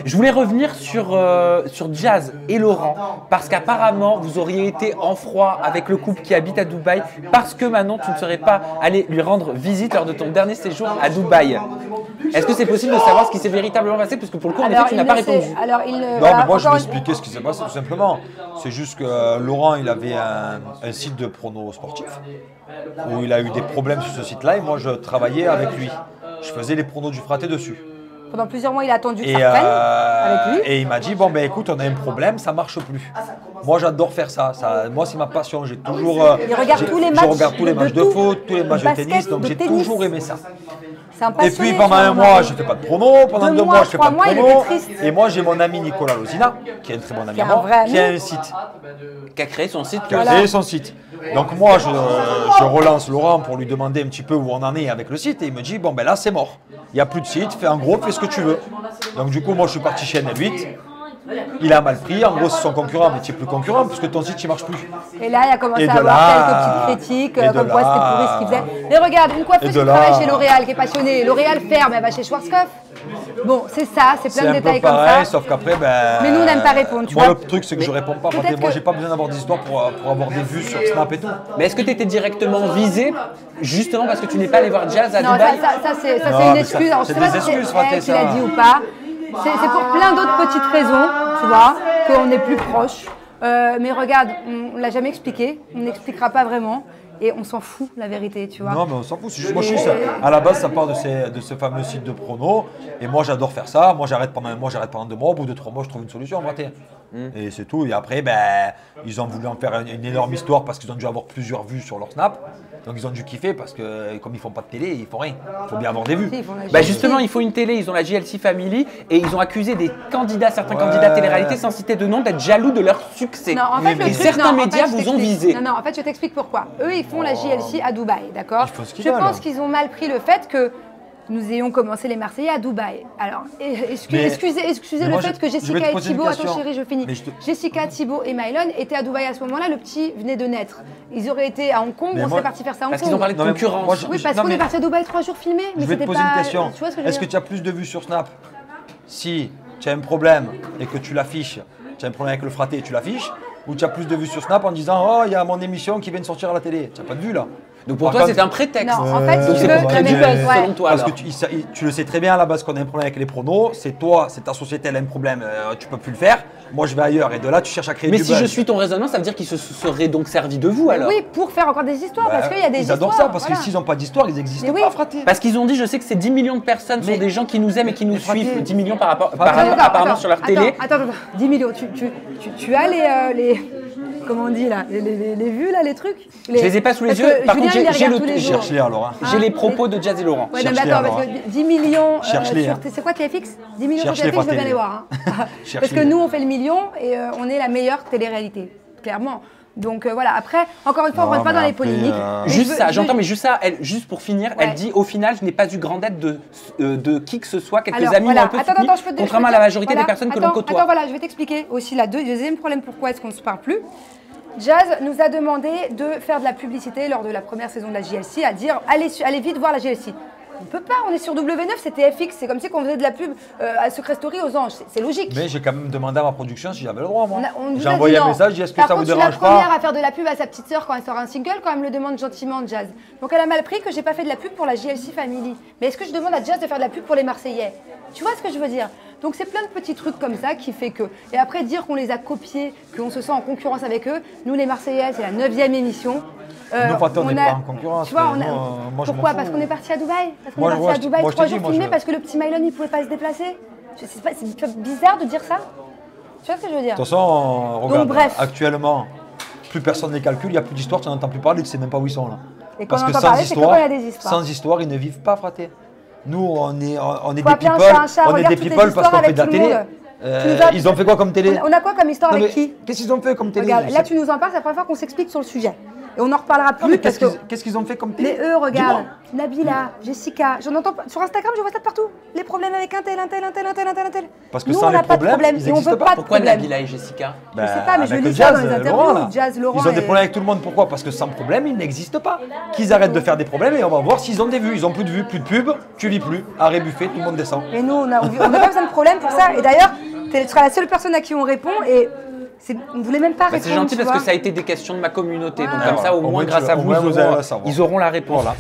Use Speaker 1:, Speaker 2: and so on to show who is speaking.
Speaker 1: Je voulais revenir sur Jazz et Laurent, parce qu'apparemment, vous auriez été en froid avec le couple qui habite à Dubaï, parce que Manon, tu ne serais pas allé lui rendre visite lors de ton dernier séjour à Dubaï. Est-ce que c'est possible de savoir ce qui s'est véritablement passé? Parce que pour le coup, en effet, tu n'as pas répondu.
Speaker 2: Non, mais moi, je vais expliquer ce qui s'est passé tout simplement. C'est juste que Laurent, il avait un site de pronos sportifs où il a eu des problèmes sur ce site-là et moi, je travaillais avec lui. Je faisais les pronos du fraté dessus.
Speaker 3: Pendant plusieurs mois, il a attendu que ça reprenne avec lui.
Speaker 2: Et il m'a dit, bon ben écoute, on a un problème, ça marche plus. Moi j'adore faire ça. Moi c'est ma passion. J'ai toujours.
Speaker 3: Il regarde tous les matchs.
Speaker 2: Je regarde tous les matchs de foot, tous les matchs de tennis, donc j'ai toujours aimé ça.
Speaker 3: Et
Speaker 2: puis pendant un mois, je ne fais pas de promo. Pendant 2 mois, je ne fais pas de promo. Et moi j'ai mon ami Nicolas Lozina, qui est un très bon ami à moi, qui a un site.
Speaker 1: Qui a créé son site.
Speaker 2: Donc moi je relance Laurent pour lui demander un petit peu où on en est avec le site et il me dit bon ben là c'est mort. Il n'y a plus de site, fais ce que tu veux. Donc du coup moi je suis parti chez N8. Il a mal pris, en gros c'est son concurrent, mais tu n'es plus concurrent parce que ton site il marche plus.
Speaker 3: Et là il a commencé à avoir quelques petites critiques, comme quoi c'était pourri ce qu'il faisait. Mais regarde, une coiffeuse qui travaille chez L'Oréal, qui est passionnée, L'Oréal ferme, elle va chez Schwarzkopf. Bon, c'est ça, c'est plein de détails comme ça.
Speaker 2: Sauf qu'après,
Speaker 3: mais nous on n'aime pas répondre. Tu
Speaker 2: moi
Speaker 3: vois,
Speaker 2: le truc c'est que je réponds pas, moi j'ai pas besoin d'avoir des histoires pour avoir des vues sur Snap et tout.
Speaker 1: Mais est-ce que tu étais directement visé justement parce que tu n'es pas allé voir Jazz à Dubaï?
Speaker 3: Non, ça c'est une excuse. Alors je sais pas si tu l'as dit ou pas. C'est pour plein d'autres petites raisons, tu vois, qu'on est plus proche. Mais regarde, on ne l'a jamais expliqué, on n'expliquera pas vraiment. Et on s'en fout, la vérité, tu vois.
Speaker 2: Non, mais on s'en fout. Moi, je suis ça. À la base, ça part de ce fameux site de pronos. Et moi, j'adore faire ça. Moi, j'arrête pendant 2 mois. Au bout de 3 mois, je trouve une solution, raté. Et c'est tout. Et après, ils ont voulu en faire une énorme histoire parce qu'ils ont dû avoir plusieurs vues sur leur Snap. Donc, ils ont dû kiffer parce que, comme ils font pas de télé, ils font rien. Il faut bien avoir des vues.
Speaker 1: Justement, il faut une télé. Ils ont la JLC Family et ils ont accusé des candidats, certains candidats télé-réalité, sans citer de nom, d'être jaloux de leur succès.
Speaker 3: Non, en fait,
Speaker 1: et certains médias vous ont visé.
Speaker 3: Non, en fait, je t'explique pourquoi. Eux, ils font la JLC à Dubaï, d'accord? Je
Speaker 2: pense
Speaker 3: qu'ils ont mal pris le fait que nous ayons commencé les Marseillais à Dubaï. Alors, excusez le fait que Jessica et Thibaut, attends chérie, je finis. Jessica, Thibaut et Mylon étaient à Dubaï à ce moment-là, le petit venait de naître. Ils auraient été à Hong Kong, on serait parti faire ça à Hong Kong.
Speaker 1: Parce qu'ils ont parlé de concurrence.
Speaker 3: Oui, parce qu'on est parti à Dubaï 3 jours filmés.
Speaker 2: Je vais te poser une question. Est-ce que tu as plus de vues sur Snap si tu as un problème et que tu l'affiches, tu as un problème avec le fraté et tu l'affiches, ou tu as plus de vues sur Snap en disant oh il y a mon émission qui vient de sortir à la télé, tu n'as pas de vues là.
Speaker 1: Donc pour toi c'est un prétexte.
Speaker 3: Non, en fait,
Speaker 1: c'est pour créer du buzz selon toi.
Speaker 2: Parce que tu le sais très bien à la base qu'on a un problème avec les pronos, c'est toi, c'est ta société, elle a un problème, tu peux plus le faire. Moi je vais ailleurs et de là tu cherches à créer du buzz.
Speaker 1: Mais si je suis ton raisonnement, ça veut dire qu'ils se seraient donc servis de vous alors?
Speaker 3: Oui, pour faire encore des histoires, parce qu'il y a des histoires.
Speaker 2: Ils adorent ça, parce que s'ils n'ont pas d'histoire, ils n'existent pas, fraté.
Speaker 1: Parce qu'ils ont dit, je sais que c'est 10 millions de personnes sont des gens qui nous aiment et qui nous suivent. 10 millions apparemment sur leur télé.
Speaker 3: Attends, 10 millions, tu as les comment on dit là, les vues là, les trucs.
Speaker 1: Je les ai pas sous les yeux. Par contre,
Speaker 2: cherche-les alors.
Speaker 1: J'ai les propos de Jazz et Laurent.
Speaker 3: Ouais, non, mais attends, parce que 10 millions. C'est quoi TFX? 10 millions sur TFX, je veux bien les voir. Parce que nous, on fait le million et on est la meilleure télé-réalité, clairement. Donc voilà, après, encore une fois, on ne rentre pas dans les polémiques.
Speaker 1: Juste ça, j'entends, mais juste ça, juste pour finir, elle dit au final, je n'ai pas eu grande aide de qui que ce soit, quelques amis m'ont un peu soutenu, contrairement à la majorité des personnes que l'on côtoie.
Speaker 3: Attends, voilà, je vais t'expliquer aussi le deuxième problème, pourquoi est-ce qu'on ne se parle plus. Jazz nous a demandé de faire de la publicité lors de la première saison de la JLC, à dire allez vite voir la JLC. On ne peut pas, on est sur W9, c'est TFX, c'est comme si on faisait de la pub à Secret Story aux anges, c'est logique.
Speaker 2: Mais j'ai quand même demandé à ma production si j'avais le droit, moi. J'ai envoyé un message, j'ai dit est-ce que ça vous dérange pas?
Speaker 3: Je suis la première à faire de la pub à sa petite sœur quand elle sort un single, quand elle me le demande gentiment, Jazz. Donc elle a mal pris que j'ai pas fait de la pub pour la JLC Family. Mais est-ce que je demande à Jazz de faire de la pub pour les Marseillais? Tu vois ce que je veux dire? Donc c'est plein de petits trucs comme ça qui fait que. Et après dire qu'on les a copiés, qu'on se sent en concurrence avec eux, nous les Marseillais, c'est la 9e émission.
Speaker 2: Nous, on n'est pas en concurrence.
Speaker 3: Tu vois, pourquoi? Parce qu'on est parti à Dubaï. Parce qu'on est parti à Dubaï 3 jours filmés parce que le petit Mylon il pouvait pas se déplacer. C'est bizarre de dire ça. Tu vois ce que je veux dire?
Speaker 2: De toute façon, regarde, actuellement, plus personne ne les calcule, il n'y a plus d'histoire, tu n'en entends plus parler, tu ne sais même pas où ils sont là.
Speaker 3: Et parce que sans
Speaker 2: histoire, ils ne vivent pas, fraté. Nous, on est des people parce qu'on fait de la télé. Ils ont fait quoi comme télé?
Speaker 3: On a quoi comme histoire avec qui?
Speaker 2: Qu'est-ce qu'ils ont fait comme télé?
Speaker 3: Regarde, là tu nous en parles, c'est la première fois qu'on s'explique sur le sujet. Et on n'en reparlera
Speaker 2: Non, mais
Speaker 3: plus parce que.
Speaker 2: qu'est-ce qu'ils ont fait comme
Speaker 3: Mais
Speaker 2: télé?
Speaker 3: eux, regarde,
Speaker 2: Dis-moi.
Speaker 3: Nabila, Jessica, j'en entends sur Instagram, je vois ça de partout. Les problèmes avec un tel.
Speaker 2: Parce que
Speaker 3: nous,
Speaker 2: sans
Speaker 3: on n'a
Speaker 2: les
Speaker 3: pas de
Speaker 2: problèmes,
Speaker 3: problème
Speaker 2: ils
Speaker 3: et on
Speaker 2: n'existent
Speaker 3: veut
Speaker 2: pas.
Speaker 3: pas de
Speaker 1: Pourquoi
Speaker 3: problème.
Speaker 1: Nabila et Jessica?
Speaker 3: Je sais pas, mais je
Speaker 2: avec
Speaker 3: lis
Speaker 2: le
Speaker 3: ça dans les
Speaker 2: Laurent,
Speaker 3: interviews.
Speaker 2: là.
Speaker 3: Jazz, Laurent.
Speaker 2: Ils ont des
Speaker 3: et-
Speaker 2: problèmes avec tout le monde. Pourquoi? Parce que sans problème, ils n'existent pas. Qu'ils arrêtent de faire des problèmes et on va voir s'ils ont des vues. Ils ont plus de vues, plus de pubs, tu vis plus. Arrêt buffet, tout le monde descend.
Speaker 3: Et nous, on n'a pas besoin de problème pour ça. Et d'ailleurs, tu seras la seule personne à qui on répond et on ne voulait même pas
Speaker 1: Bah,
Speaker 3: répondre.
Speaker 1: c'est gentil
Speaker 3: tu
Speaker 1: parce
Speaker 3: vois.
Speaker 1: que ça a été des questions de ma communauté. Donc
Speaker 3: Voilà.
Speaker 1: comme ça, au moins, grâce à vous,
Speaker 2: vous allez le savoir.
Speaker 1: ils auront la réponse.
Speaker 2: Voilà.